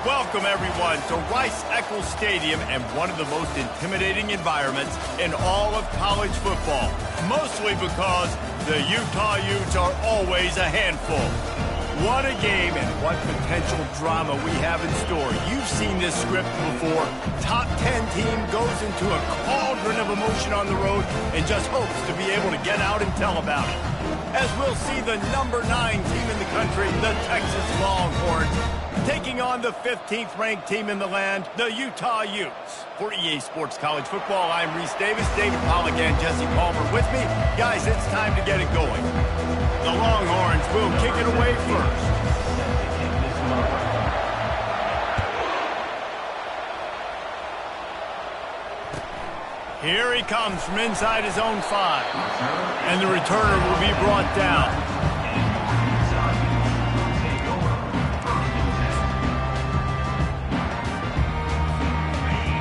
Welcome, everyone, to Rice-Eccles Stadium and one of the most intimidating environments in all of college football, mostly because the Utah Utes are always a handful. What a game and what potential drama we have in store. You've seen this script before. Top 10 team goes into a cauldron of emotion on the road and just hopes to be able to get out and tell about it. As we'll see the number 9 team in the country, the Texas Longhorns, taking on the 15th ranked team in the land, the Utah Utes. For EA Sports College Football, I'm Reese Davis, David Pollack, and Jesse Palmer with me. Guys, it's time to get it going. The Longhorns will kick it away first. Here he comes from inside his own 5. And the returner will be brought down.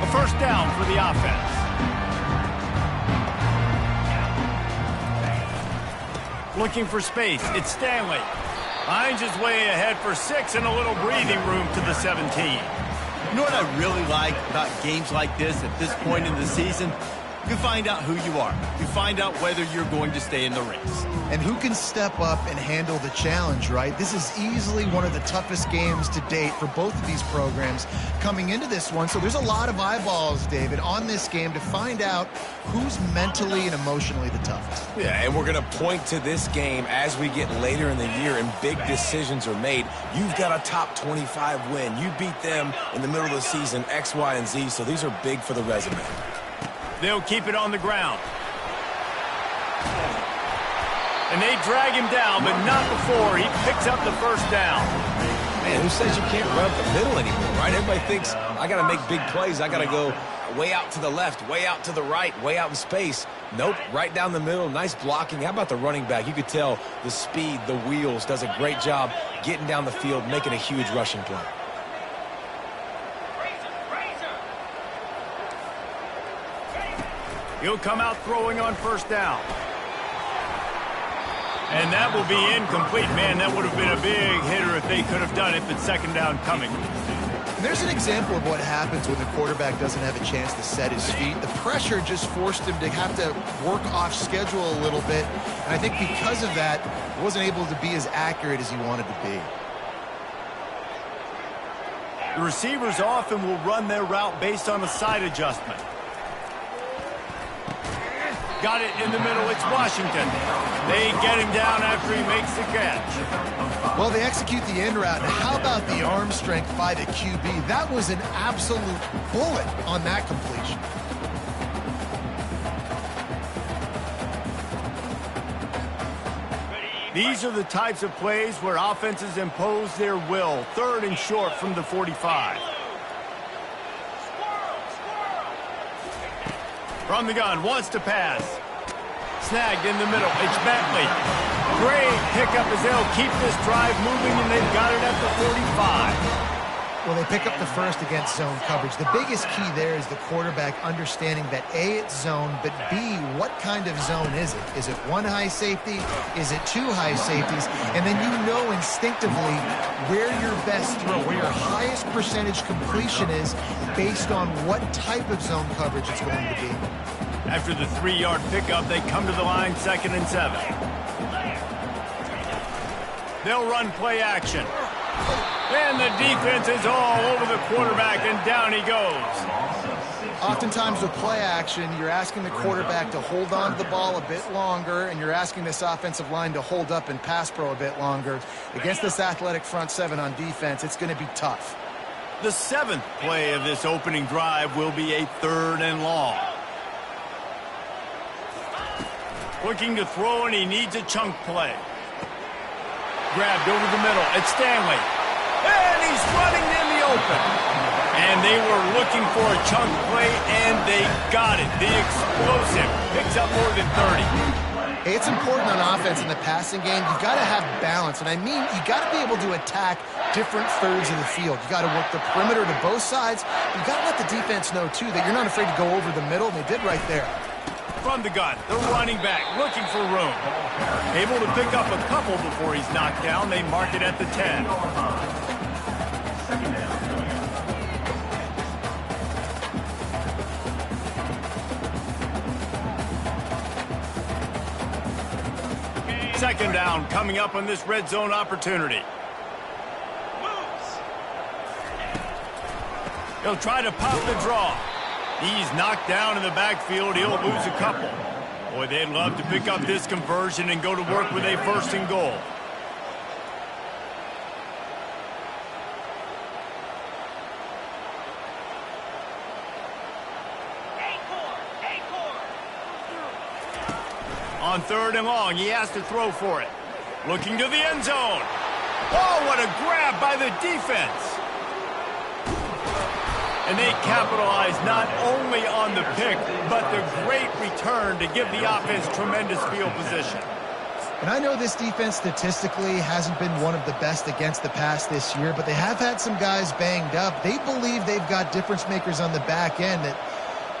A first down for the offense. Looking for space. It's Stanley. Finds his way ahead for 6 and a little breathing room to the 17. You know what I really like about games like this at this point in the season? You find out who you are. You find out whether you're going to stay in the race. And who can step up and handle the challenge, right? This is easily one of the toughest games to date for both of these programs coming into this one. So there's a lot of eyeballs, David, on this game to find out who's mentally and emotionally the toughest. Yeah, and we're going to point to this game as we get later in the year and big decisions are made. You've got a top 25 win. You beat them in the middle of the season, X, Y, and Z, so these are big for the resume. They'll keep it on the ground. And they drag him down, but not before he picks up the first down. Man, who says you can't run up the middle anymore, right? Everybody thinks, I got to make big plays. I got to go way out to the left, way out to the right, way out in space. Nope, right down the middle, nice blocking. How about the running back? You could tell the speed, the wheels, does a great job getting down the field, making a huge rushing play. He'll come out throwing on first down. And that will be incomplete. Man, that would have been a big hitter if they could have done it, but second down coming. And there's an example of what happens when the quarterback doesn't have a chance to set his feet. The pressure just forced him to have to work off schedule a little bit. And I think because of that, he wasn't able to be as accurate as he wanted to be. The receivers often will run their route based on a side adjustment. Got it in the middle. It's Washington. They get him down after he makes the catch. Well, they execute the end route. How about the arm strength by the QB? That was an absolute bullet on that completion. These are the types of plays where offenses impose their will. Third and short from the 45. From the gun, wants to pass. Snagged in the middle. It's Bentley. Great pickup as they'll keep this drive moving, and they've got it at the 45. Well, they pick up the first against zone coverage. The biggest key there is the quarterback understanding that A, it's zone, but B, what kind of zone is it? Is it one high safety? Is it two high safeties? And then you know instinctively where your best throw, where your highest percentage completion is based on what type of zone coverage it's going to be. After the 3-yard pickup, they come to the line 2nd and 7. They'll run play action. And the defense is all over the quarterback, and down he goes. Oftentimes with play action, you're asking the quarterback to hold on to the ball a bit longer, and you're asking this offensive line to hold up and pass pro a bit longer. Against this athletic front 7 on defense, it's going to be tough. The 7th play of this opening drive will be a 3rd and long. Looking to throw, and he needs a chunk play. Grabbed over the middle. It's Stanley. And he's running in the open. And they were looking for a chunk play, and they got it. The explosive picks up more than 30. It's important on offense in the passing game. You've got to have balance. And I mean, you got to be able to attack different thirds of the field. You got to work the perimeter to both sides. You got to let the defense know, too, that you're not afraid to go over the middle. And they did right there. From the gun, the running back looking for room. Able to pick up a couple before he's knocked down. They mark it at the 10. second down coming up on this red zone opportunity. He'll try to pop the draw. He's knocked down in the backfield. He'll lose a couple. Boy, they'd love to pick up this conversion and go to work with a first and goal. On third and long, he has to throw for it. Looking to the end zone. Oh, what a grab by the defense. And they capitalize not only on the pick, but the great return to give the offense tremendous field position. And I know this defense statistically hasn't been one of the best against the pass this year, but they have had some guys banged up. They believe they've got difference makers on the back end that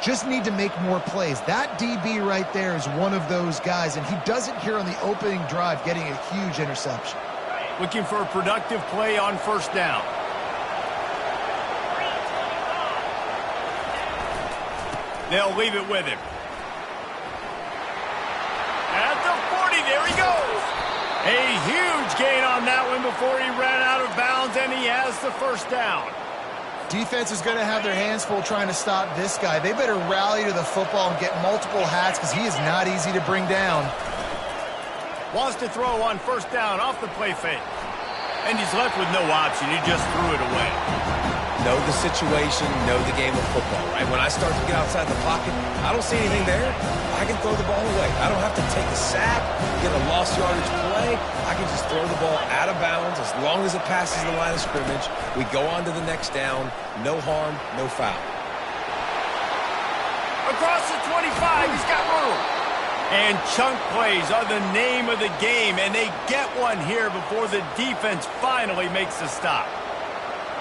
just need to make more plays. That DB right there is one of those guys, and he does it here on the opening drive, getting a huge interception. Looking for a productive play on first down. They'll leave it with him. At the 40, there he goes. A huge gain on that one before he ran out of bounds, and he has the first down. Defense is going to have their hands full trying to stop this guy. They better rally to the football and get multiple hats because he is not easy to bring down. Wants to throw on first down off the play fake. And he's left with no option. He just threw it away. Know the situation, know the game of football, right? When I start to get outside the pocket, I don't see anything there. I can throw the ball away. I don't have to take a sack, get a lost yardage play. I can just throw the ball out of bounds as long as it passes the line of scrimmage. We go on to the next down. No harm, no foul. Across the 25, he's got room. And chunk plays are the name of the game, and they get one here before the defense finally makes a stop.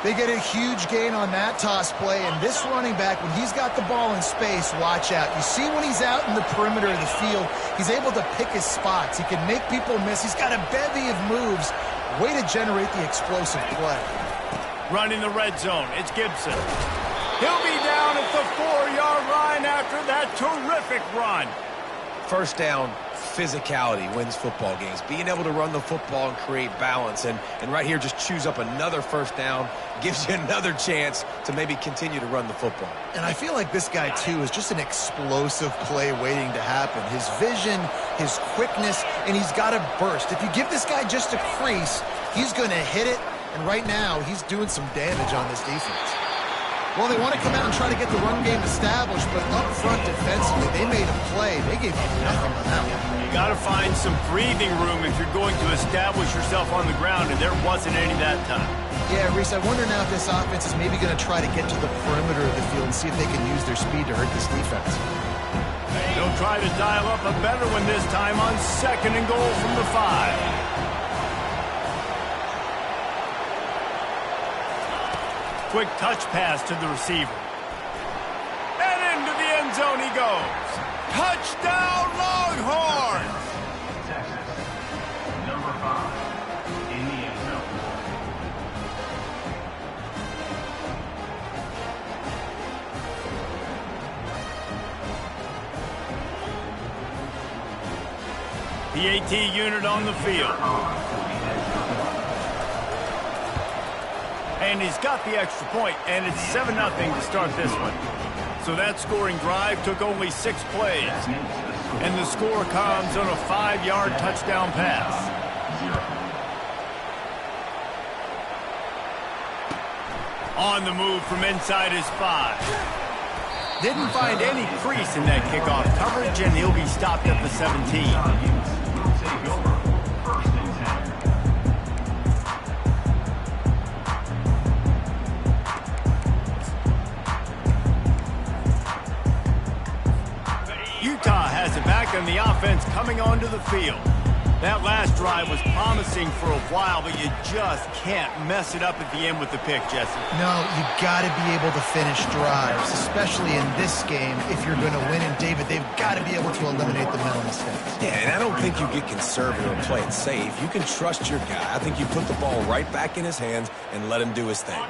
They get a huge gain on that toss play, and this running back, when he's got the ball in space, watch out. You see when he's out in the perimeter of the field, he's able to pick his spots. He can make people miss. He's got a bevy of moves. Way to generate the explosive play. Running the red zone, it's Gibson. He'll be down at the 4-yard line after that terrific run. First down, physicality wins football games. Being able to run the football and create balance. And right here, just choose up another first down, gives you another chance to maybe continue to run the football. And I feel like this guy, too, is just an explosive play waiting to happen. His vision, his quickness, and he's got a burst. If you give this guy just a crease, he's going to hit it. And right now, he's doing some damage on this defense. Well, they want to come out and try to get the run game established, but up front defensively, they made a play. They gave you nothing on that one. You got to find some breathing room if you're going to establish yourself on the ground, and there wasn't any that time. Yeah, Reese, I wonder now if this offense is maybe going to try to get to the perimeter of the field and see if they can use their speed to hurt this defense. They'll try to dial up a better one this time on second and goal from the 5. Quick touch pass to the receiver. And into the end zone he goes. Touchdown, Longhorns! Texas, number 5, in the end zone. PAT unit on the field. And he's got the extra point, and it's 7-0 to start this one. So that scoring drive took only 6 plays. And the score comes on a 5-yard touchdown pass. On the move from inside his 5. Didn't find any crease in that kickoff coverage, and he'll be stopped at the 17. Utah has it back on the offense coming onto the field. That last drive was promising for a while, but you just can't mess it up at the end with the pick, Jesse. No, you got to be able to finish drives, especially in this game if you're going to win. And, David, they've got to be able to eliminate the mental mistakes. Yeah, and I don't think you get conservative and play it safe. You can trust your guy. I think you put the ball right back in his hands and let him do his thing.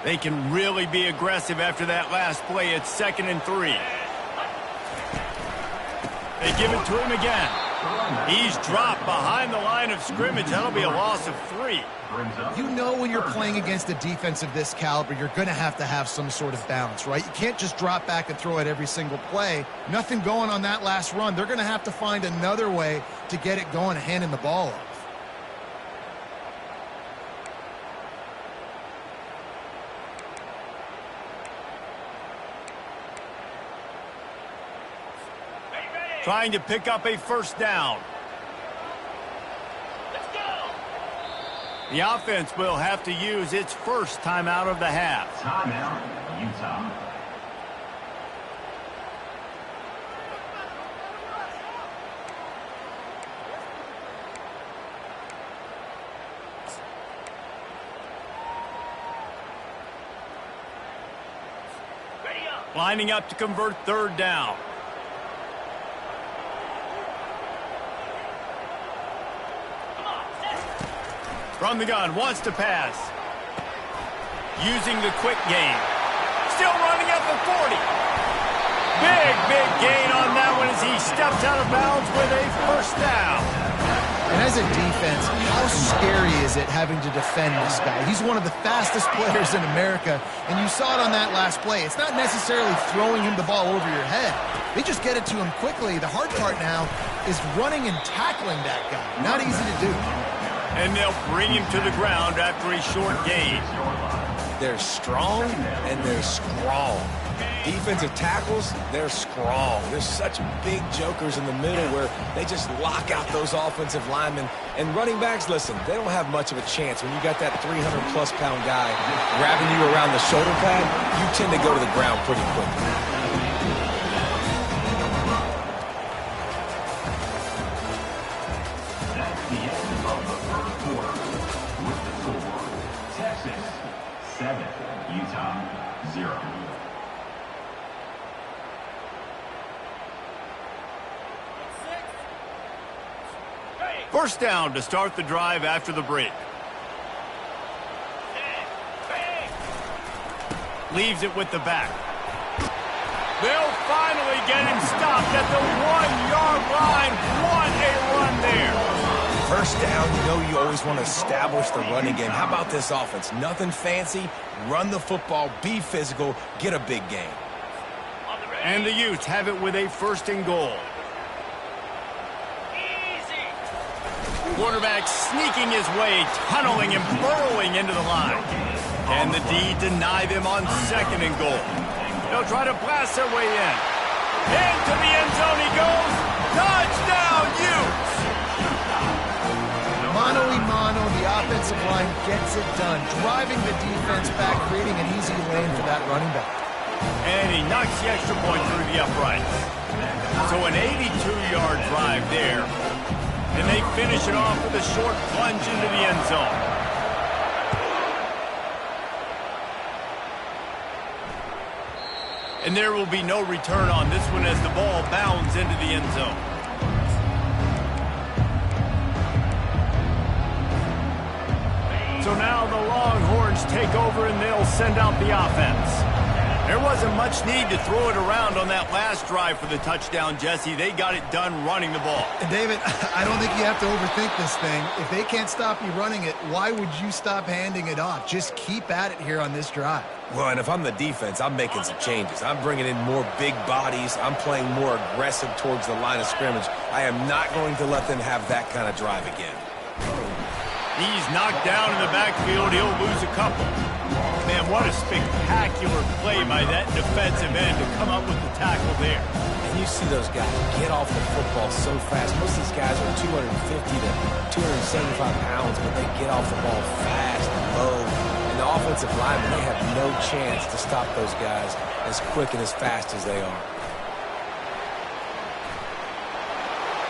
They can really be aggressive after that last play. It's 2nd and 3. They give it to him again. He's dropped behind the line of scrimmage. That'll be a loss of 3. You know when you're playing against a defense of this caliber, you're going to have some sort of balance, right? You can't just drop back and throw it every single play. Nothing going on that last run. They're going to have to find another way to get it going and handing the ball off. Trying to pick up a first down. The offense will have to use its first timeout of the half. Timeout, Utah. Lining up to convert third down. From the gun, wants to pass. Using the quick game. Still running at the 40. Big gain on that one as he steps out of bounds with a first down. And as a defense, how scary is it having to defend this guy? He's one of the fastest players in America, and you saw it on that last play. It's not necessarily throwing him the ball over your head. They just get it to him quickly. The hard part now is running and tackling that guy. Not easy to do. And they'll bring him to the ground after a short gain. They're strong and they're strong. Defensive tackles, they're strong. There's such big jokers in the middle where they just lock out those offensive linemen. And running backs, listen, they don't have much of a chance. When you got that 300-plus pound guy grabbing you around the shoulder pad, you tend to go to the ground pretty quickly. Utah 0. First down to start the drive after the break. Leaves it with the back. They'll finally get him stopped at the 1-yard line. What a run there. First down, you know you always want to establish the running game. How about this offense? Nothing fancy. Run the football, be physical, get a big gain. And the Utes have it with a first and goal. Quarterback sneaking his way, tunneling and burrowing into the line. And the D deny them on second and goal. They'll try to blast their way in. Into the end zone he goes. Touchdown, Utes! Mano-a-mano, the offensive line gets it done, driving the defense back, creating an easy lane for that running back. And he knocks the extra point through the uprights. So an 82-yard drive there. And they finish it off with a short plunge into the end zone. And there will be no return on this one as the ball bounds into the end zone. So now the Longhorns take over and they'll send out the offense. There wasn't much need to throw it around on that last drive for the touchdown, Jesse. They got it done running the ball. And David, I don't think you have to overthink this thing. If they can't stop you running it, why would you stop handing it off? Just keep at it here on this drive. Well, and if I'm the defense, I'm making some changes. I'm bringing in more big bodies. I'm playing more aggressive towards the line of scrimmage. I am not going to let them have that kind of drive again. He's knocked down in the backfield. He'll lose a couple. Man, what a spectacular play by that defensive end to come up with the tackle there. And you see those guys get off the football so fast. Most of these guys are 250 to 275 pounds, but they get off the ball fast and low. And the offensive linemen, they have no chance to stop those guys as quick and as fast as they are.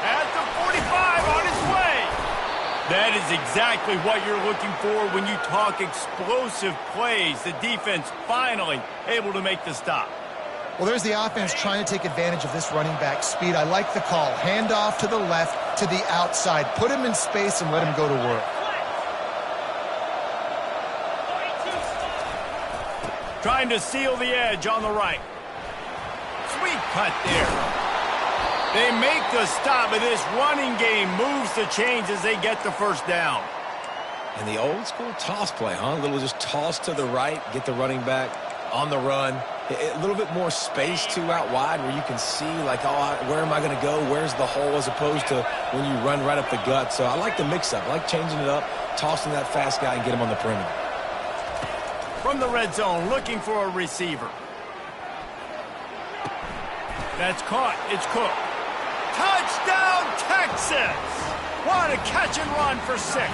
At the 45 on his way. That is exactly what you're looking for when you talk explosive plays. The defense finally able to make the stop. Well, there's the offense trying to take advantage of this running back speed. I like the call. Hand off to the left, to the outside. Put him in space and let him go to work. Trying to seal the edge on the right. Sweet cut there. They make the stop, and this running game moves the chains as they get the first down. And the old school toss play, huh? A little just toss to the right, get the running back on the run. A little bit more space, too, out wide where you can see, like, oh, where am I going to go? Where's the hole, as opposed to when you run right up the gut. So I like the mix-up. I like changing it up, tossing that fast guy and get him on the perimeter. From the red zone, looking for a receiver. That's caught. It's Cook. Touchdown, Texas! What a catch and run for 6.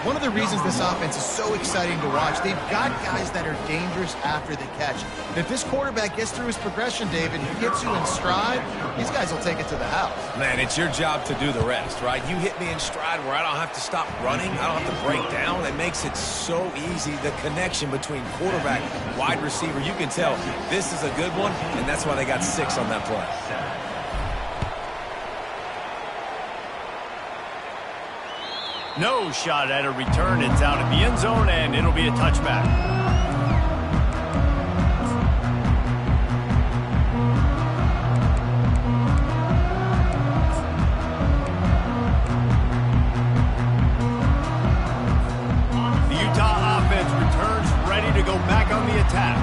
One of the reasons this offense is so exciting to watch, they've got guys that are dangerous after the catch. And if this quarterback gets through his progression, David, he gets you in stride, these guys will take it to the house. Man, it's your job to do the rest, right? You hit me in stride where I don't have to stop running. I don't have to break down. It makes it so easy. The connection between quarterback, wide receiver, you can tell this is a good one, and that's why they got 6 on that play. No shot at a return. It's out of the end zone, and it'll be a touchback. The Utah offense returns ready to go back on the attack.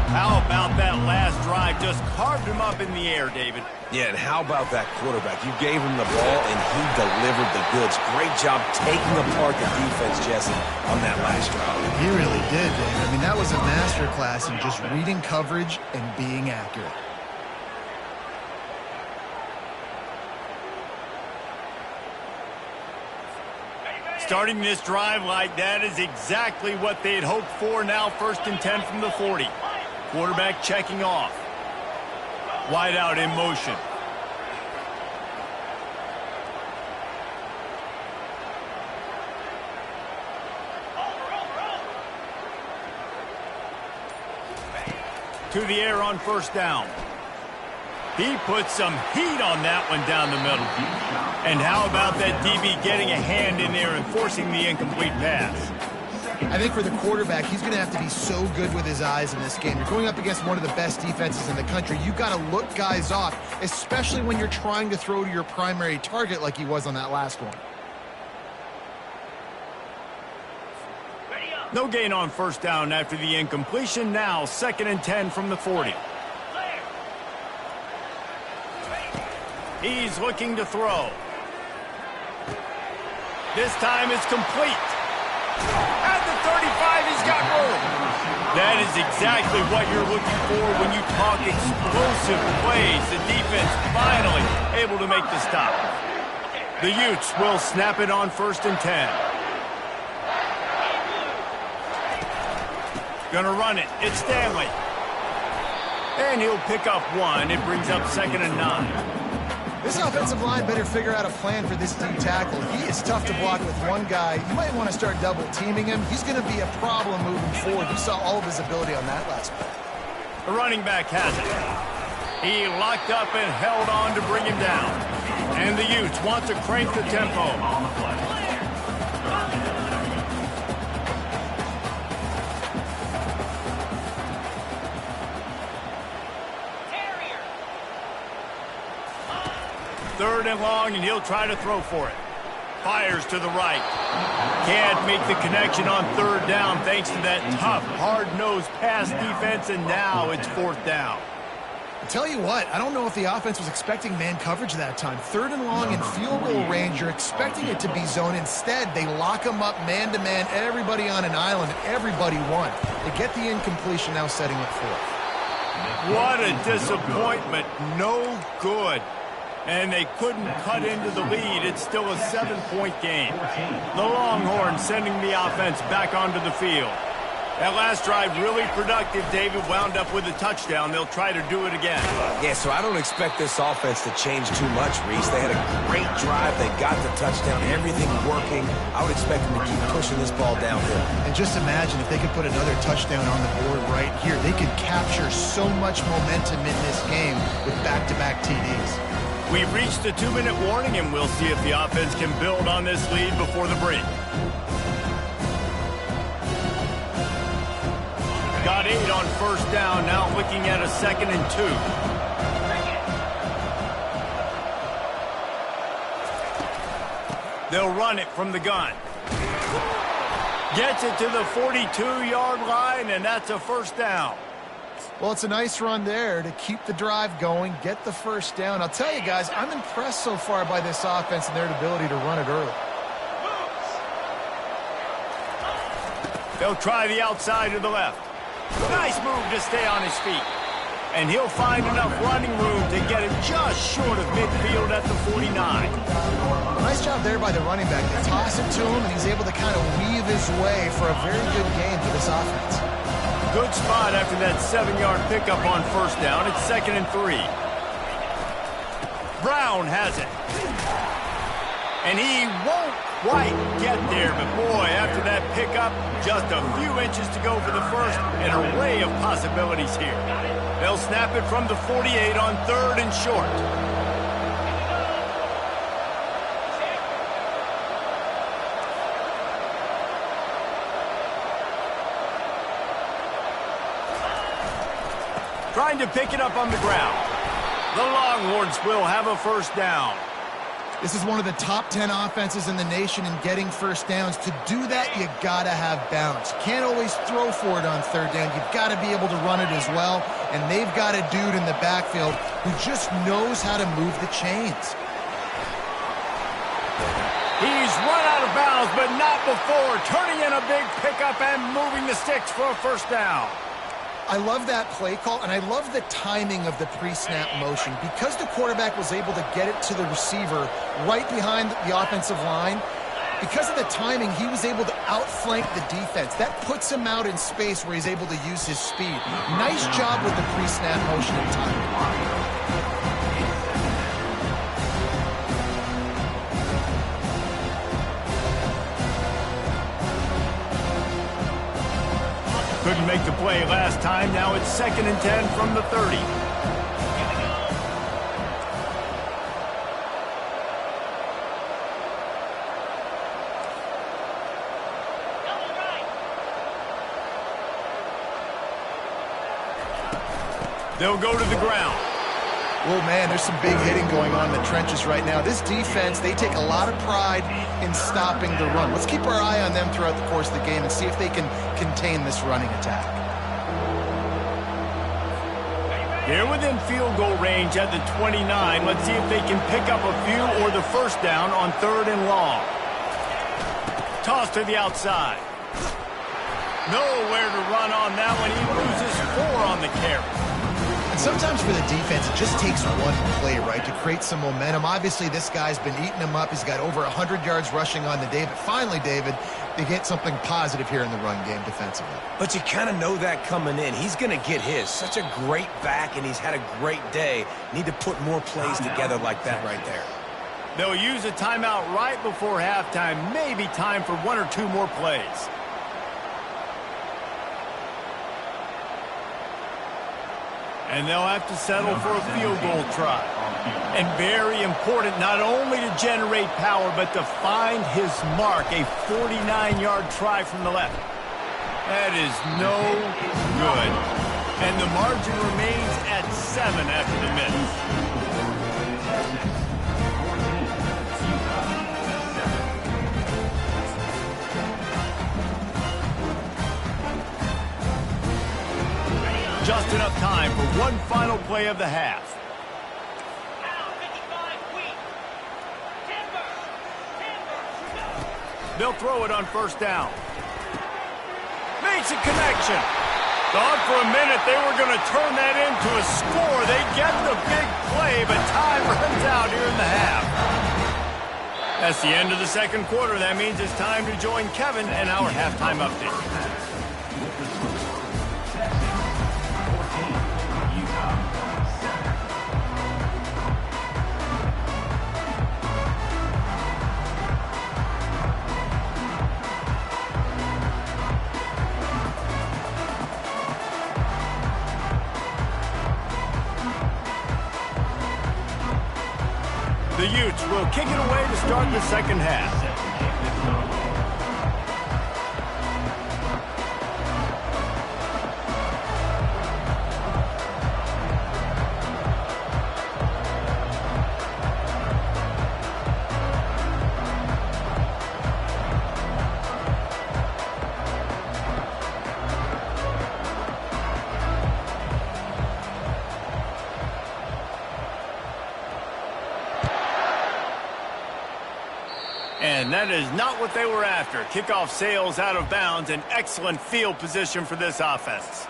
How about that last drive? Just carved him up in the air, David. Yeah, and how about that quarterback? You gave him the ball, and he delivered the goods. Great job taking apart the defense, Jesse, on that last drive. He really did, Dave. I mean, that was a masterclass in just reading coverage and being accurate. Starting this drive like that is exactly what they'd hoped for. Now 1st and 10 from the 40. Quarterback checking off. Wide out in motion. To the air on 1st down. He puts some heat on that one down the middle. And how about that DB getting a hand in there and forcing the incomplete pass? I think for the quarterback, he's going to have to be so good with his eyes in this game. You're going up against one of the best defenses in the country. You've got to look guys off, especially when you're trying to throw to your primary target like he was on that last one. No gain on 1st down after the incompletion. Now 2nd and 10 from the 40. He's looking to throw. This time it's complete. At the 35, he's got room. That is exactly what you're looking for when you talk explosive plays. The defense finally able to make the stop. The Utes will snap it on 1st and 10. Gonna run it. It's Stanley. And he'll pick up 1. It brings up 2nd and 9. This offensive line better figure out a plan for this D tackle. He is tough to block with one guy. You might want to start double teaming him. He's going to be a problem moving forward. You saw all of his ability on that last play. The running back has it. He locked up and held on to bring him down. And the Utes want to crank the tempo. Third and long, and he'll try to throw for it. Fires to the right. Can't make the connection on 3rd down thanks to that tough, hard-nosed pass defense, and now it's 4th down. I'll tell you what, I don't know if the offense was expecting man coverage that time. 3rd and long in field goal range, you're expecting it to be zone. Instead, they lock them up man-to-man, everybody on an island, everybody won. They get the incompletion, now setting up 4th. What a disappointment. No good. And they couldn't cut into the lead. It's still a 7-point game. The Longhorns sending the offense back onto the field. That last drive really productive. David wound up with a touchdown. They'll try to do it again. Yeah, so I don't expect this offense to change too much, Reese. They had a great drive. They got the touchdown. Everything working. I would expect them to keep pushing this ball downhill. And just imagine if they could put another touchdown on the board right here. They could capture so much momentum in this game with back-to-back TDs. We've reached the 2-minute warning, and we'll see if the offense can build on this lead before the break. Got 8 on 1st down, now looking at a 2nd and 2. They'll run it from the gun. Gets it to the 42-yard line, and that's a first down. Well, it's a nice run there to keep the drive going, get the first down. I'll tell you guys, I'm impressed so far by this offense and their ability to run it early. They'll try the outside to the left. Nice move to stay on his feet. And he'll find enough running room to get it just short of midfield at the 49. Nice job there by the running back. They toss it to him, and he's able to kind of weave his way for a very good game for this offense. Good spot after that 7-yard pickup on first down. It's 2nd and 3. Brown has it. And he won't quite get there, but boy, after that pickup, just a few inches to go for the first. An array of possibilities here. They'll snap it from the 48 on 3rd and short. Trying to pick it up on the ground. The Longhorns will have a first down. This is one of the top 10 offenses in the nation in getting first downs. To do that, you got to have balance. You can't always throw for it on 3rd down. You've got to be able to run it as well. And they've got a dude in the backfield who just knows how to move the chains. He's run out of bounds, but not before. Turning in a big pickup and moving the sticks for a first down. I love that play call, and I love the timing of the pre-snap motion. Because the quarterback was able to get it to the receiver right behind the offensive line, because of the timing, he was able to outflank the defense. That puts him out in space where he's able to use his speed. Nice job with the pre-snap motion and timing. Couldn't make the play last time. Now it's 2nd and 10 from the 30. They'll go to the ground. Oh, man, there's some big hitting going on in the trenches right now. This defense, they take a lot of pride in stopping the run. Let's keep our eye on them throughout the course of the game and see if they can contain this running attack. They're within field goal range at the 29. Let's see if they can pick up a few or the first down on 3rd and long. Toss to the outside. Nowhere to run on that one. He loses 4 on the carry. And sometimes for the defense, it just takes one play, right, to create some momentum. Obviously, this guy's been eating him up. He's got over 100 yards rushing on the day. But finally, David, they get something positive here in the run game defensively. But you kind of know that coming in. He's going to get his. Such a great back, and he's had a great day. Need to put more plays together like that right there. They'll use a timeout right before halftime. Maybe time for 1 or 2 more plays. And they'll have to settle for a field goal try. And very important, not only to generate power, but to find his mark, a 49-yard try from the left. That is no good. And the margin remains at 7 after the miss. Just enough time for one final play of the half. They'll throw it on first down. Makes a connection. Thought for a minute they were going to turn that into a score. They get the big play, but time runs out here in the half. That's the end of the 2nd quarter. That means it's time to join Kevin and our halftime update. The Utes will kick it away to start the 2nd half. And that is not what they were after. Kickoff sails out of bounds, an excellent field position for this offense.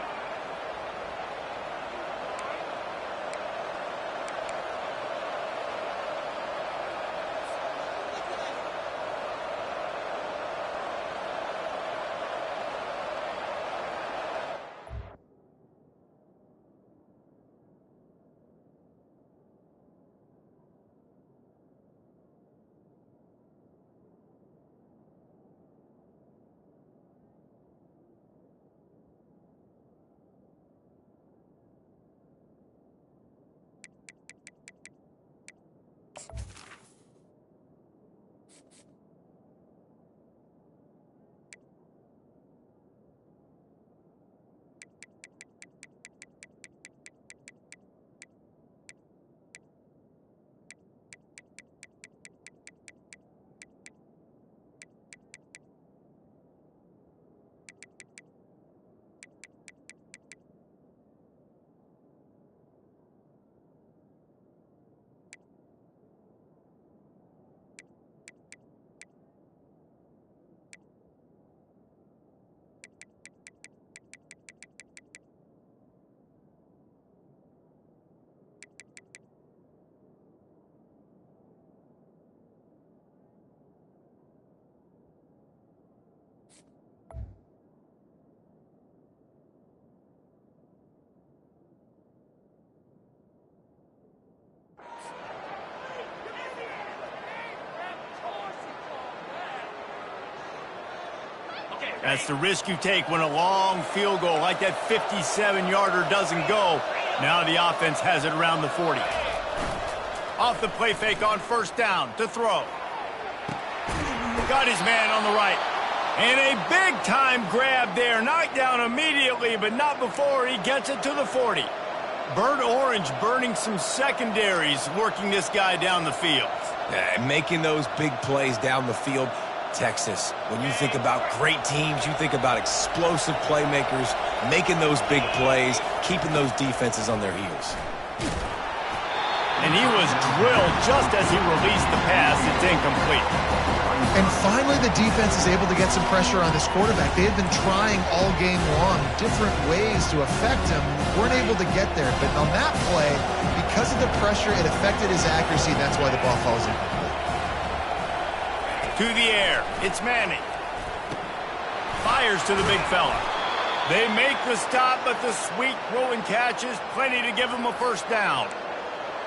That's the risk you take when a long field goal like that 57-yarder doesn't go. Now the offense has it around the 40. Off the play fake on first down to throw. Got his man on the right. And a big-time grab there. Knocked down immediately, but not before he gets it to the 40. Burnt Orange burning some secondaries, working this guy down the field. Yeah, making those big plays down the field. Texas, when you think about great teams, you think about explosive playmakers, making those big plays, keeping those defenses on their heels. And he was drilled just as he released the pass. It's incomplete. And finally, the defense is able to get some pressure on this quarterback. They had been trying all game long different ways to affect him. Weren't able to get there. But on that play, because of the pressure, it affected his accuracy. That's why the ball falls incomplete. To the air. It's Manning. Fires to the big fella. They make the stop, but the sweet rolling catch is plenty to give him a first down.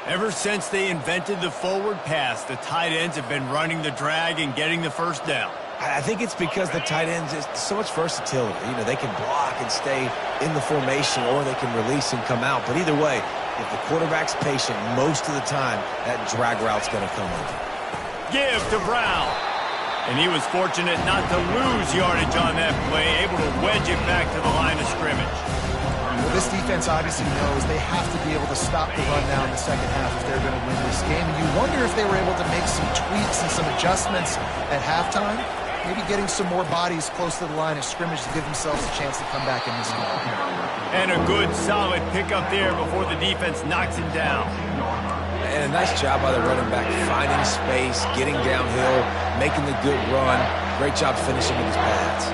Ever since they invented the forward pass, the tight ends have been running the drag and getting the first down. I think it's because the tight ends is so much versatility. You know, they can block and stay in the formation, or they can release and come out. But either way, if the quarterback's patient most of the time, that drag route's going to come over. Give to Brown. And he was fortunate not to lose yardage on that play, able to wedge it back to the line of scrimmage. Well, this defense obviously knows they have to be able to stop the run now in the second half if they're going to win this game. And you wonder if they were able to make some tweaks and some adjustments at halftime, maybe getting some more bodies close to the line of scrimmage to give themselves a chance to come back in this game. And a good, solid pickup there before the defense knocks him down. And a nice job by the running back, finding space, getting downhill, making the good run. Great job finishing with his pads.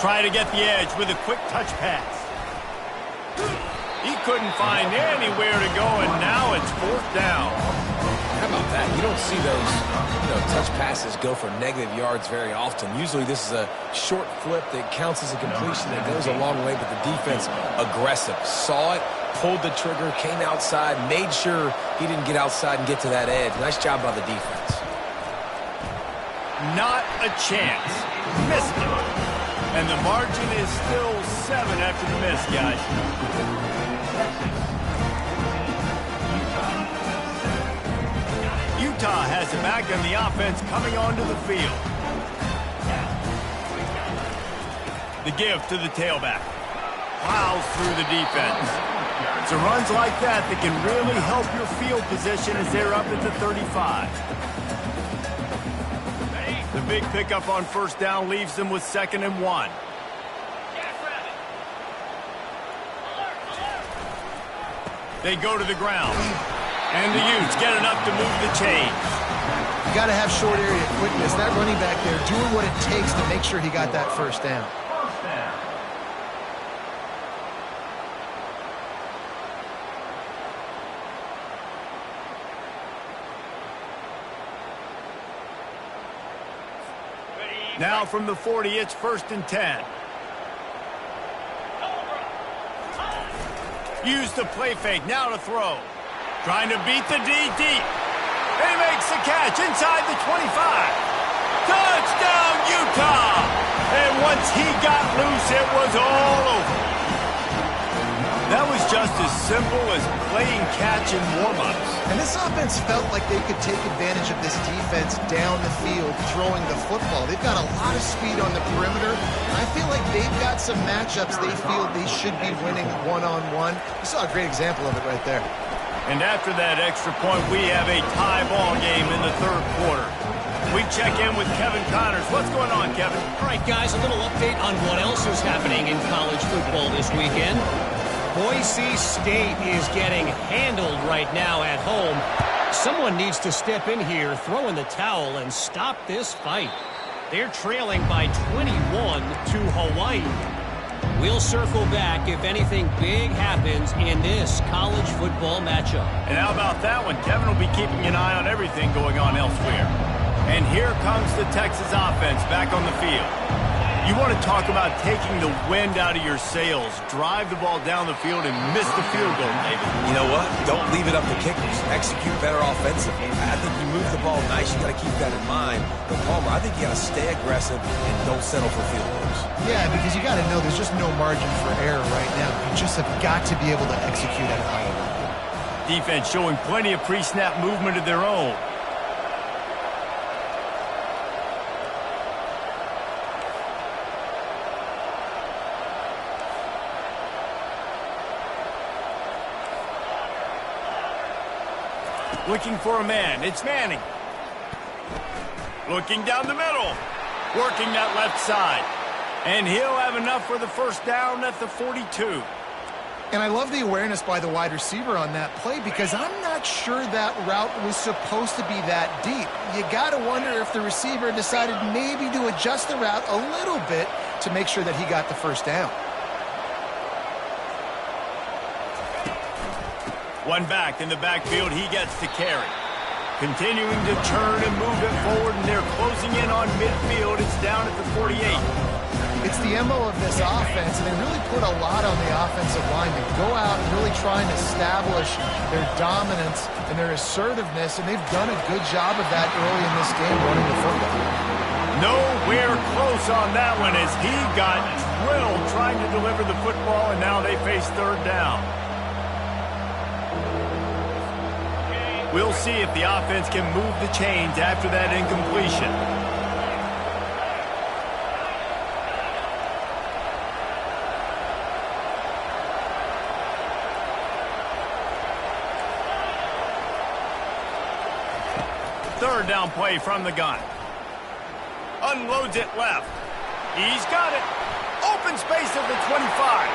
Try to get the edge with a quick touch pass. He couldn't find anywhere to go, and now it's fourth down. How about that? You don't see those, touch passes go for negative yards very often. Usually this is a short flip that counts as a completion that goes a long way, but the defense aggressive. Saw it, pulled the trigger, came outside, made sure he didn't get outside and get to that edge. Nice job by the defense. Not a chance. Missed it. And the margin is still 7 after the miss, guys. Utah has it back on the offense coming onto the field. The give to the tailback. Plows through the defense. So runs like that can really help your field position as they're up at the 35. The big pickup on first down leaves them with 2nd and 1. They go to the ground. And the Utes get enough to move the chains. You got to have short area quickness. That running back there doing what it takes to make sure he got that first down. First down. Now from the 40, it's 1st and 10. Use the play fake, now to throw. Trying to beat the D deep. He makes the catch inside the 25. Touchdown, Utah! And once he got loose, it was all over. That was just as simple as playing catch in warm-ups. And this offense felt like they could take advantage of this defense down the field throwing the football. They've got a lot of speed on the perimeter. I feel like they've got some matchups they feel they should be winning one-on-one. You saw a great example of it right there. And after that extra point, we have a tie ball game in the 3rd quarter. We check in with Kevin Connors. What's going on, Kevin? All right, guys, a little update on what else is happening in college football this weekend. Boise State is getting handled right now at home. Someone needs to step in here, throw in the towel, and stop this fight. They're trailing by 21 to Hawaii. We'll circle back if anything big happens in this college football matchup. And how about that one? Kevin will be keeping an eye on everything going on elsewhere. And here comes the Texas offense back on the field. You want to talk about taking the wind out of your sails. Drive the ball down the field and miss the field goal, David. You know what? Don't leave it up to kickers. Execute better offensively. I think you move the ball nice. You got to keep that in mind. But Palmer, I think you got to stay aggressive and don't settle for field goals. Yeah, because you got to know there's just no margin for error right now. You just have got to be able to execute at a high level. Defense showing plenty of pre-snap movement of their own. Looking for a man. It's Manning. Looking down the middle. Working that left side. And he'll have enough for the first down at the 42. And I love the awareness by the wide receiver on that play because I'm not sure that route was supposed to be that deep. You got to wonder if the receiver decided maybe to adjust the route a little bit to make sure that he got the first down. One back in the backfield, he gets to carry. Continuing to turn and move it forward, and they're closing in on midfield. It's down at the 48. It's the MO of this offense, and they really put a lot on the offensive line to go out and really try and establish their dominance and their assertiveness, and they've done a good job of that early in this game running the football. Nowhere close on that one as he got drilled trying to deliver the football, and now they face 3rd down. We'll see if the offense can move the chains after that incompletion. Third down play from the gun. Unloads it left. He's got it. Open space at the 25.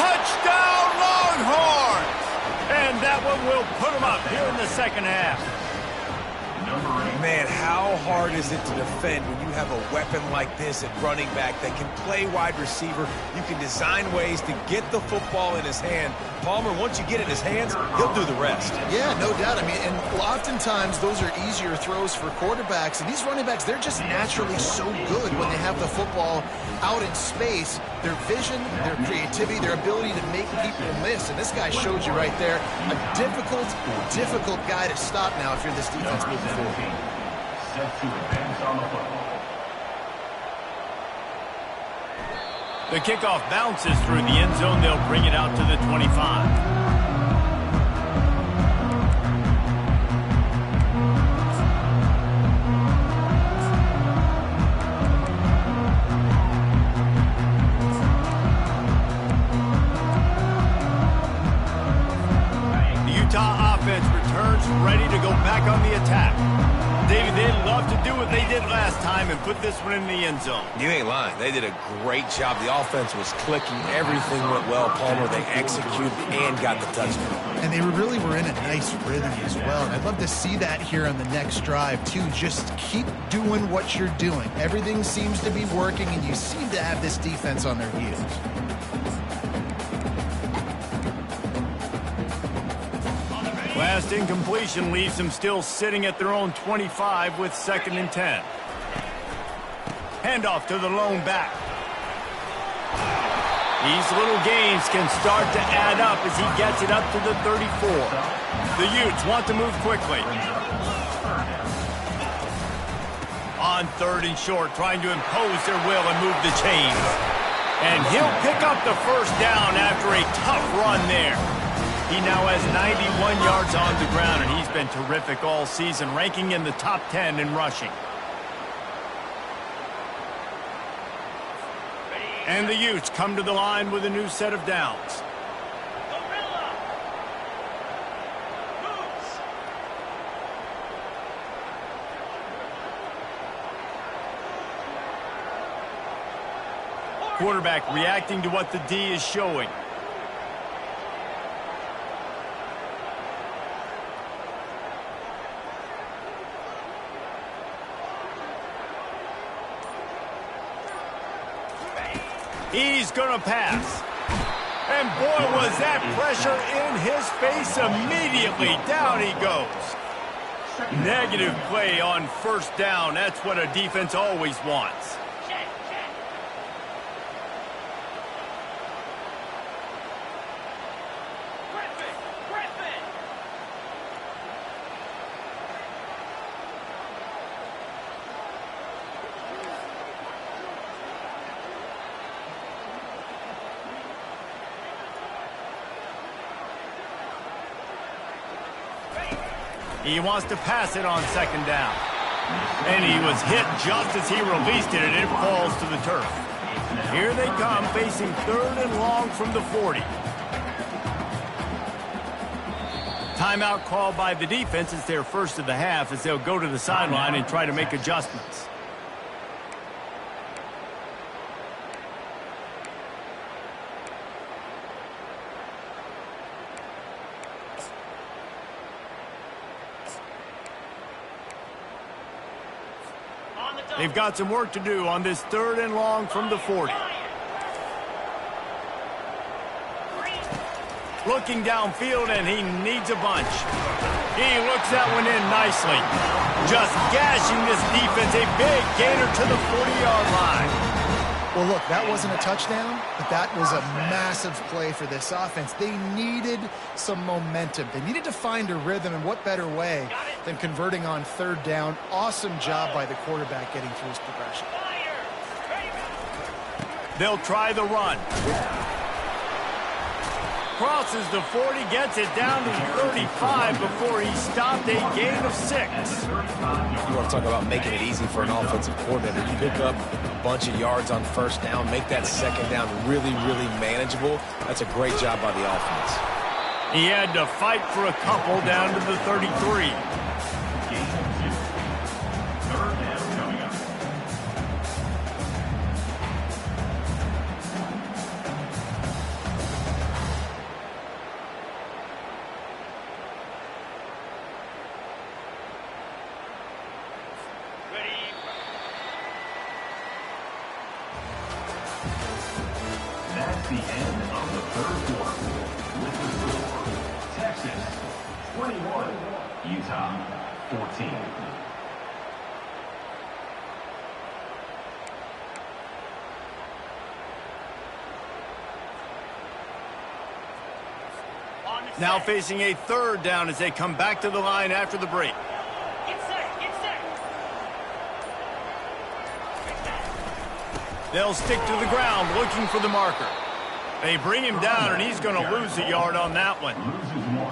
Touchdown, Longhorns! And that one will put them up here in the 2nd half. Man, how hard is it to defend when you have a weapon like this at running back that can play wide receiver? You can design ways to get the football in his hand. Palmer, once you get it in his hands, he'll do the rest. Yeah, no doubt. I mean, and oftentimes those are easier throws for quarterbacks. And these running backs, they're just naturally so good when they have the football out in space. Their vision, their creativity, their ability to make people miss. And this guy showed you right there, a difficult guy to stop now if you're this defense moving forward. Set to advance on the football. The kickoff bounces through the end zone. They'll bring it out to the 25. Utah offense returns ready to go back on the attack. David, they'd love to do what they did last time and put this one in the end zone. You ain't lying. They did a great job. The offense was clicking. Everything went well, Palmer. They executed and got the touchdown. And they really were in a nice rhythm as well. And I'd love to see that here on the next drive, too. Just keep doing what you're doing. Everything seems to be working, and you seem to have this defense on their heels. Last incompletion leaves them still sitting at their own 25 with 2nd and 10. Handoff to the lone back. These little gains can start to add up as he gets it up to the 34. The Utes want to move quickly. On 3rd and short, trying to impose their will and move the chains. And he'll pick up the first down after a tough run there. He now has 91 yards on the ground, and he's been terrific all season, ranking in the top 10 in rushing. And the Utes come to the line with a new set of downs. Quarterback reacting to what the D is showing. He's going to pass. And boy, was that pressure in his face immediately. Down he goes. Negative play on 1st down. That's what a defense always wants. He wants to pass it on 2nd down. And he was hit just as he released it, and it falls to the turf. Here they come, facing 3rd and long from the 40. Timeout called by the defense. It's their first of the half as they'll go to the sideline and try to make adjustments. They've got some work to do on this 3rd and long from the 40. Looking downfield, and he needs a bunch. He looks that one in nicely. Just gashing this defense. A big gainer to the 40-yard line. Well, look, that wasn't a touchdown, but that was a massive play for this offense. They needed some momentum. They needed to find a rhythm, and what better way than converting on 3rd down. Awesome job by the quarterback getting through his progression. They'll try the run. Crosses the 40, gets it down to 35 before he stopped, a gain of 6. You want to talk about making it easy for an offensive coordinator. You pick up a bunch of yards on 1st down, make that 2nd down really, really manageable. That's a great job by the offense. He had to fight for a couple down to the 33. That's the end of the 3rd quarter. With the score, Texas 21, Utah 14. Now facing a 3rd down as they come back to the line after the break. They'll stick to the ground looking for the marker. They bring him down, and he's going to lose a yard on that one.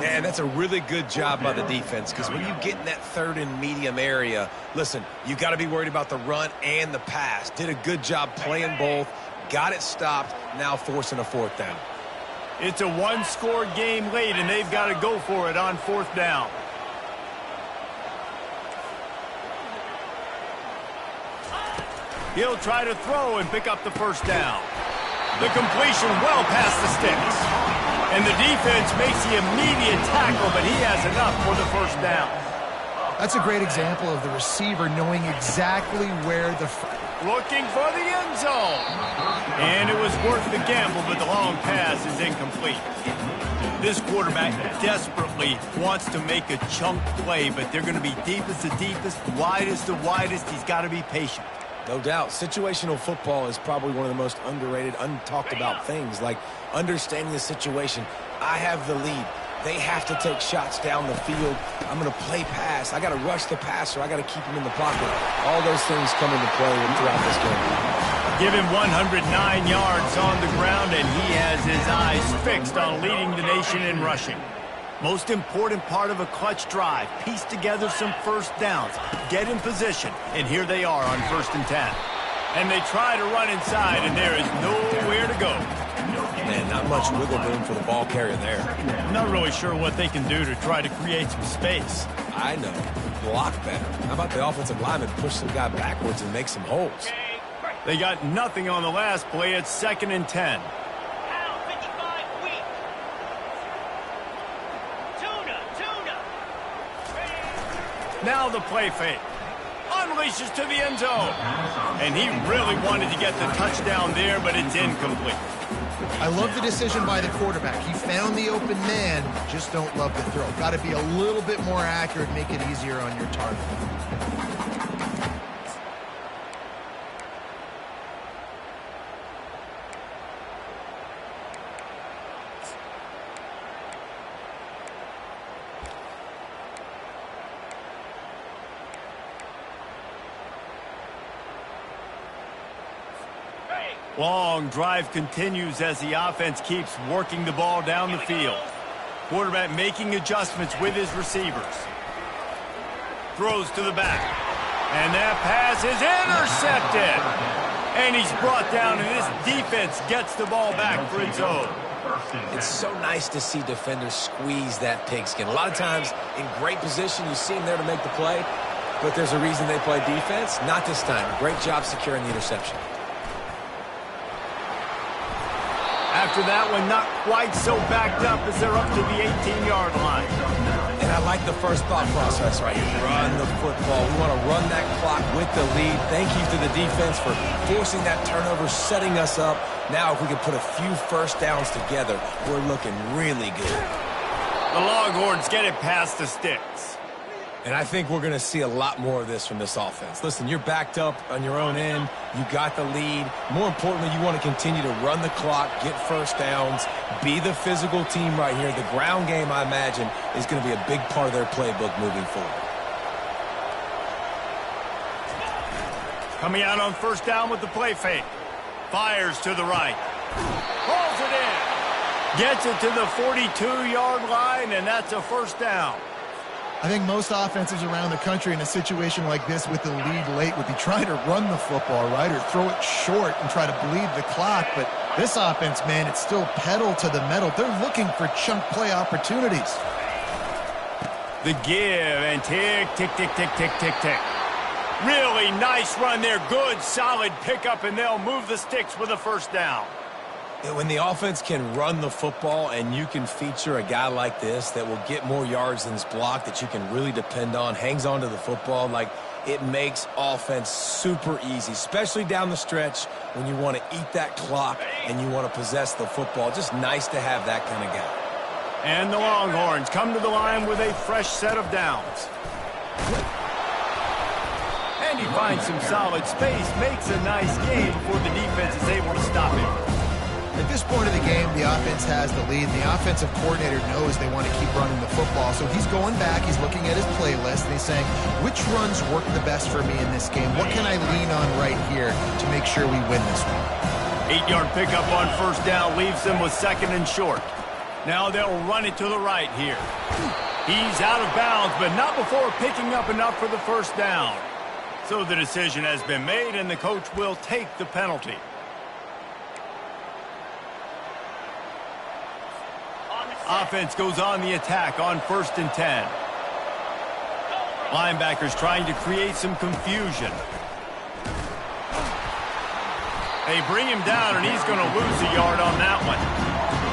Man, that's a really good job by the defense, because when you get in that 3rd and medium area, listen, you got to be worried about the run and the pass. Did a good job playing both, got it stopped, now forcing a 4th down. It's a one-score game late, and they've got to go for it on 4th down. He'll try to throw and pick up the 1st down. The completion well past the sticks. And the defense makes the immediate tackle, but he has enough for the 1st down. That's a great example of the receiver knowing exactly where the... Looking for the end zone. And it was worth the gamble, but the long pass is incomplete. This quarterback desperately wants to make a chunk play, but they're going to be deepest to deepest, widest to widest. He's got to be patient. No doubt. Situational football is probably one of the most underrated, untalked about things, like understanding the situation. I have the lead. They have to take shots down the field. I'm going to play pass. I got to rush the passer. I got to keep him in the pocket. All those things come into play throughout this game. Give him 109 yards on the ground, and he has his eyes fixed on leading the nation in rushing. Most important part of a clutch drive, piece together some 1st downs, get in position, and here they are on 1st and 10. And they try to run inside, and there is nowhere to go. Man, not much wiggle room for the ball carrier there. I'm not really sure what they can do to try to create some space. I know. Block better. How about the offensive lineman push some guy backwards and make some holes? They got nothing on the last play. It's 2nd and 10. Now the play fake. Unleashes to the end zone. And he really wanted to get the touchdown there, but it's incomplete. I love the decision by the quarterback. He found the open man, just don't love the throw. Got to be a little bit more accurate, make it easier on your target. Long drive continues as the offense keeps working the ball down the field. Quarterback making adjustments with his receivers. Throws to the back. And that pass is intercepted. And he's brought down, and this defense gets the ball back for its own. It's so nice to see defenders squeeze that pigskin. A lot of times in great position, you see them there to make the play, but there's a reason they play defense. Not this time. Great job securing the interception. After that one, not quite so backed up as they're up to the 18-yard line. And I like the first thought process right here. Run the football. We want to run that clock with the lead. Thank you to the defense for forcing that turnover, setting us up. Now, if we can put a few 1st downs together, we're looking really good. The Longhorns get it past the sticks. And I think we're going to see a lot more of this from this offense. Listen, you're backed up on your own end. You got the lead. More importantly, you want to continue to run the clock, get 1st downs, be the physical team right here. The ground game, I imagine, is going to be a big part of their playbook moving forward. Coming out on 1st down with the play fake. Fires to the right. Pulls it in. Gets it to the 42-yard line, and that's a 1st down. I think most offenses around the country in a situation like this with the lead late would be trying to run the football, right, or throw it short and try to bleed the clock. But this offense, man, it's still pedal to the metal. They're looking for chunk play opportunities. The give and tick, tick, tick, tick, tick, tick, tick. Really nice run there. Good, solid pickup, and they'll move the sticks with a 1st down. When the offense can run the football and you can feature a guy like this that will get more yards than his block, that you can really depend on, hangs on to the football, like it makes offense super easy, especially down the stretch when you want to eat that clock and you want to possess the football. Just nice to have that kind of guy. And the Longhorns come to the line with a fresh set of downs. And he finds some solid space, makes a nice game before the defense is able to stop him. At this point of the game, the offense has the lead. The offensive coordinator knows they want to keep running the football. So he's going back, he's looking at his playlist, and he's saying, which runs work the best for me in this game? What can I lean on right here to make sure we win this one? 8-yard pickup on 1st down leaves them with 2nd and short. Now they'll run it to the right here. He's out of bounds, but not before picking up enough for the 1st down. So the decision has been made, and the coach will take the penalty. Offense goes on the attack on 1st and 10. Linebackers trying to create some confusion. They bring him down, and he's going to lose a yard on that one.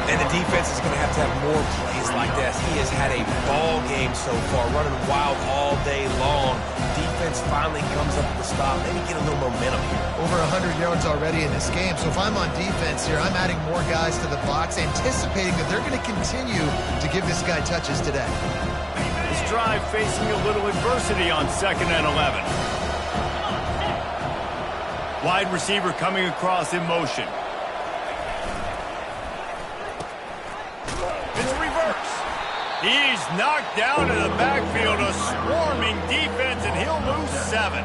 And the defense is going to have more plays like this. He has had a ball game so far, running wild all day long. Defense finally comes up with a stop. Maybe get a little momentum here. Over 100 yards already in this game. So if I'm on defense here, I'm adding more guys to the box, anticipating that they're going to continue to give this guy touches today. This drive facing a little adversity on 2nd and 11. Wide receiver coming across in motion. It's reverse. He's knocked down in the backfield, a swarming defense, and he'll lose 7.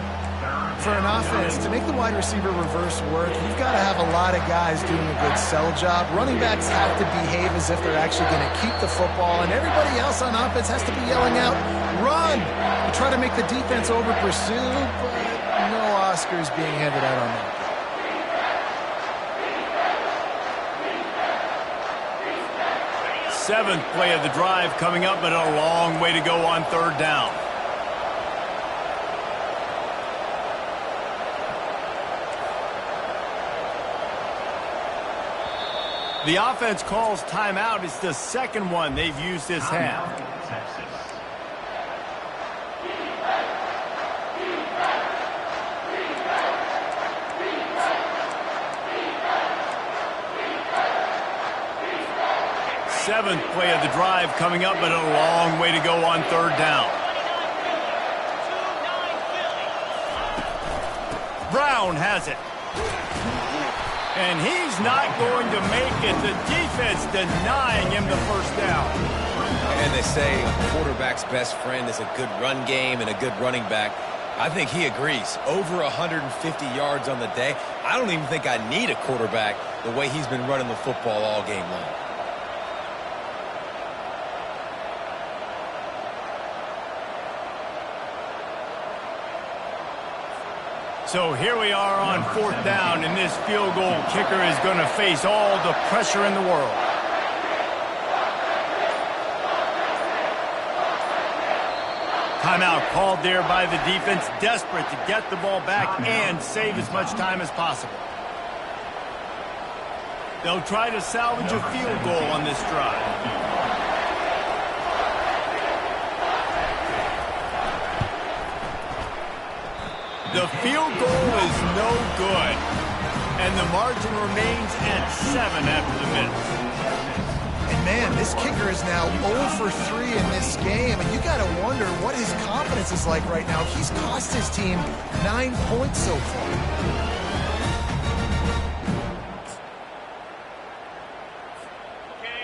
For an offense, to make the wide receiver reverse work, you've got to have a lot of guys doing a good sell job. Running backs have to behave as if they're actually going to keep the football, and everybody else on offense has to be yelling out, run! You try to make the defense over-pursue, but no Oscars being handed out on that. 7th play of the drive coming up, but a long way to go on 3rd down. The offense calls timeout. It's the 2nd one they've used this half. Texas. Seventh play of the drive coming up, but a long way to go on 3rd down. Brown has it. And he's not going to make it. The defense denying him the 1st down. And they say a quarterback's best friend is a good run game and a good running back. I think he agrees. Over 150 yards on the day. I don't even think I need a quarterback the way he's been running the football all game long. So here we are on 4th down, and this field goal kicker is going to face all the pressure in the world. Timeout called there by the defense, desperate to get the ball back and save as much time as possible. They'll try to salvage a field goal on this drive. The field goal is no good, and the margin remains at 7 after the minute. And man, this kicker is now 0 for 3 in this game, and you got to wonder what his confidence is like right now. He's cost his team 9 points so far.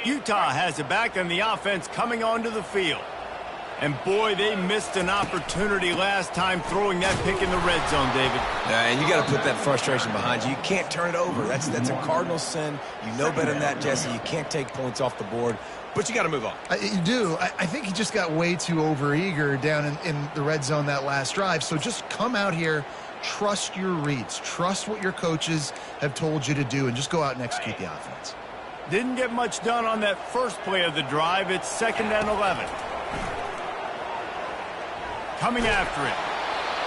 Utah has it back, and the offense coming onto the field. And boy, they missed an opportunity last time throwing that pick in the red zone, David. And you got to put that frustration behind you. You can't turn it over. That's a cardinal sin. You know better than that, Jesse. You can't take points off the board, but you got to move on. You do. I think he just got way too overeager down in the red zone that last drive. So just come out here, trust your reads, trust what your coaches have told you to do, and just go out and execute the offense. Didn't get much done on that first play of the drive. It's 2nd and 11. Coming after it.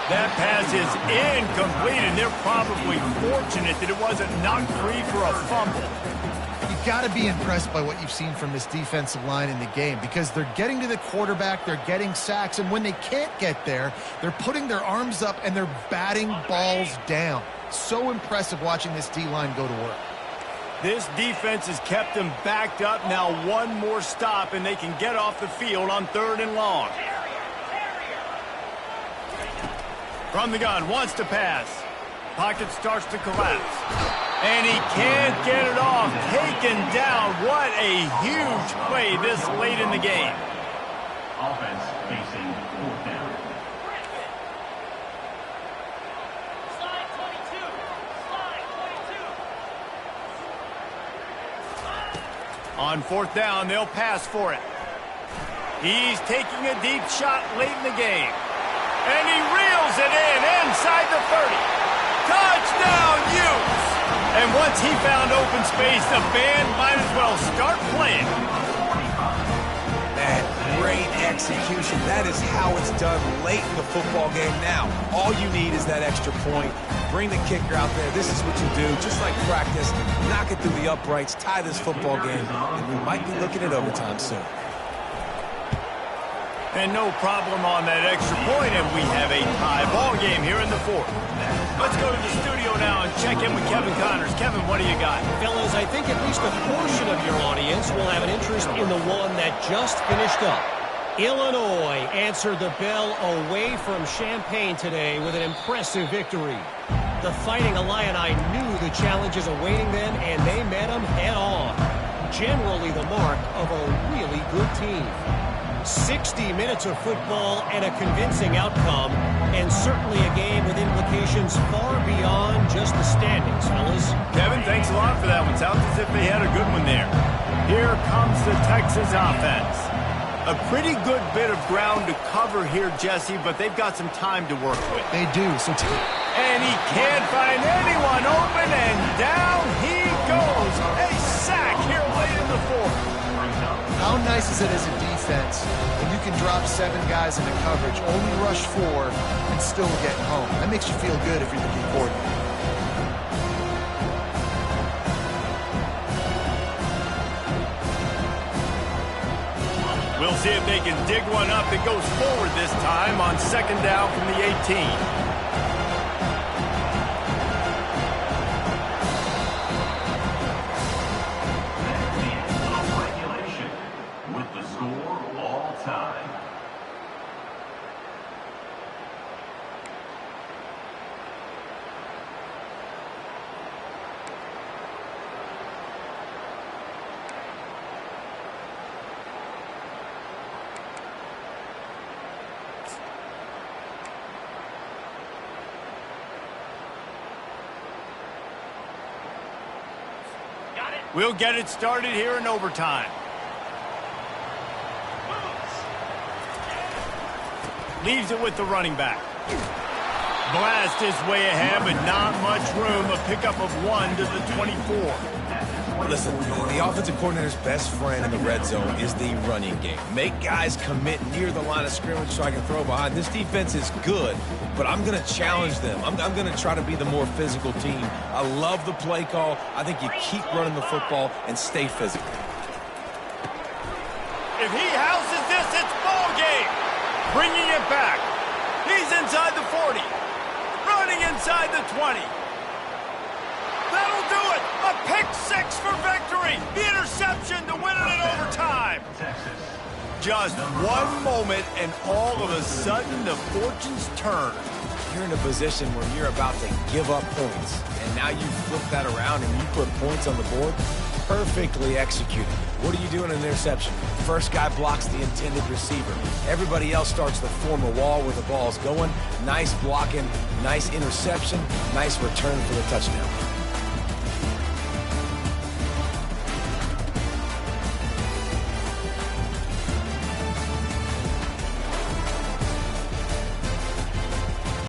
That pass is incomplete, and they're probably fortunate that it wasn't knocked free for a fumble. You've got to be impressed by what you've seen from this defensive line in the game, because they're getting to the quarterback, they're getting sacks, and when they can't get there, they're putting their arms up and they're batting balls down. So impressive watching this D-line go to work. This defense has kept them backed up. Now one more stop, and they can get off the field on 3rd and long. From the gun, wants to pass. Pocket starts to collapse. And he can't get it off. Taken down. What a huge play this late in the game. Offense facing 4th down. Slide 22. Slide 22. On 4th down, they'll pass for it. He's taking a deep shot late in the game. And he reels it in inside the 30. Touchdown, Utes! And once he found open space, the band might as well start playing. execution. That is how it's done late in the football game now. All you need is that extra point. Bring the kicker out there. This is what you do. Just like practice, knock it through the uprights, tie this football game, and we might be looking at overtime soon. And no problem on that extra point, and we have a tie ball game here in the fourth. Let's go to the studio now and check in with Kevin Connors. Kevin, what do you got? Fellas, I think at least a portion of your audience will have an interest in the one that just finished up. Illinois answered the bell away from Champaign today with an impressive victory. The Fighting Illini knew the challenges awaiting them, and they met them head-on. Generally the mark of a really good team. 60 minutes of football and a convincing outcome, and certainly a game with implications far beyond just the standings, fellas. Kevin, thanks a lot for that one. Sounds as if they had a good one there. Here comes the Texas offense. A pretty good bit of ground to cover here, Jesse, but they've got some time to work with. They do. And he can't find anyone open, and down he goes. A sack here late in the fourth. How nice is it as a defense when you can drop 7 guys into coverage, only rush 4, and still get home? That makes you feel good if you're the D coordinator. We'll see if they can dig one up that goes forward this time on second down from the 18. We'll get it started here in overtime. Leaves it with the running back. Blast his way ahead, but not much room. A pickup of 1 to the 24. Listen, the offensive coordinator's best friend in the red zone is the running game. Make guys commit near the line of scrimmage so I can throw behind. This defense is good, but I'm going to challenge them. I'm going to try to be the more physical team. I love the play call. I think you keep running the football and stay physical. If he houses this, it's ball game. Bringing it back. He's inside the 40. Running inside the 20. That'll do it! A pick 6 for victory! The interception to win it in overtime! Just one moment, and all of a sudden, the fortunes turn. You're in a position where you're about to give up points, and now you flip that around and you put points on the board. Perfectly executed. What do you do in an interception? First guy blocks the intended receiver. Everybody else starts to form a wall where the ball's going. Nice blocking, nice interception, nice return for the touchdown.